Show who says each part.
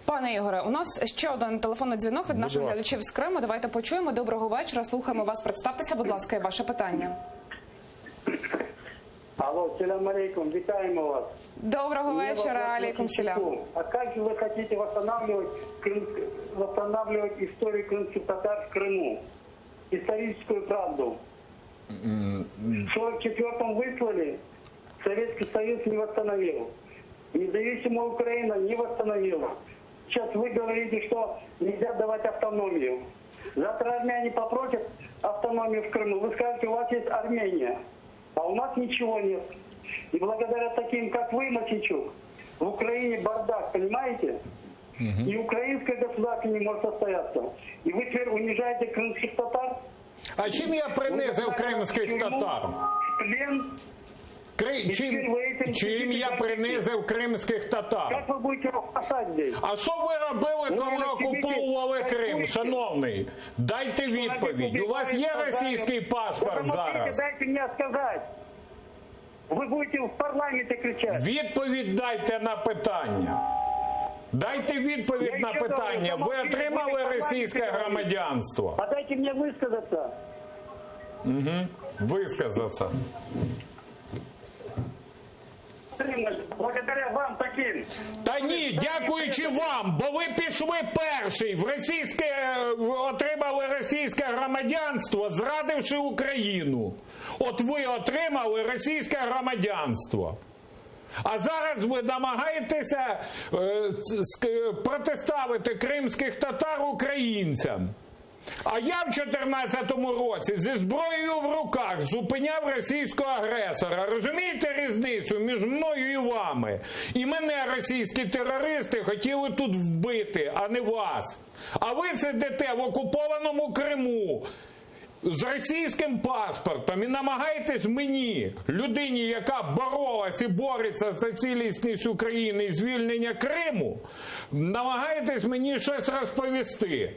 Speaker 1: Пане Ігоре, у нас ще один телефонний дзвінок від наших глядачів з Криму. Давайте почуємо. Доброго вечора, слухаємо вас. Представтеся, будь ласка, і ваше питання.
Speaker 2: Алло, салям алейкум, вітаємо вас.
Speaker 1: Доброго вечора, алейкум салям.
Speaker 2: А как же вы хотите восстанавливать историю крымских татар в Крыму? Историческую правду. В 44-м выслали, Советский Союз не восстановил. Независимая Украина не восстановила. Сейчас вы говорите, что нельзя давать автономию. Завтра армяне попросят автономию в Крыму. Вы скажете, у вас есть Армения, а у нас ничего нет. И благодаря таким, как вы, Мосичук, в Украине бардак, понимаете? И украинское государство не может состояться. И вы теперь унижаете крымских татар.
Speaker 3: А чим я принизив кримських татар?
Speaker 2: Плен.
Speaker 3: Чим я принизив кримських татар?
Speaker 2: Як ви будете розпасати здесь?
Speaker 3: А що ви робили, коли окуповували Крим, шановний? Дайте відповідь. У вас є російський паспорт зараз?
Speaker 2: Дайте мені сказати. Ви будете в парламенті кричати.
Speaker 3: Відповідь дайте на питання. Дайте відповідь на питання. Ви отримали російське громадянство?
Speaker 2: А дайте мені висказатися.
Speaker 3: Висказатися.
Speaker 2: Благодаря вам таким.
Speaker 3: Та ні, дякуючи вам, бо ви пішли перший, отримали російське громадянство, зрадивши Україну. От ви отримали російське громадянство. А зараз ви намагаєтеся протиставити кримських татар українцям. А я в 2014 році зі зброєю в руках зупиняв російського агресора. Розумієте різницю між мною і вами? І мене російські терористи хотіли тут вбити, а не вас. А ви сидите в окупованому Криму з російським паспортом і намагаєтесь мені, людині, яка боролась і бореться за цілісність України і звільнення Криму, намагаєтесь мені щось розповісти.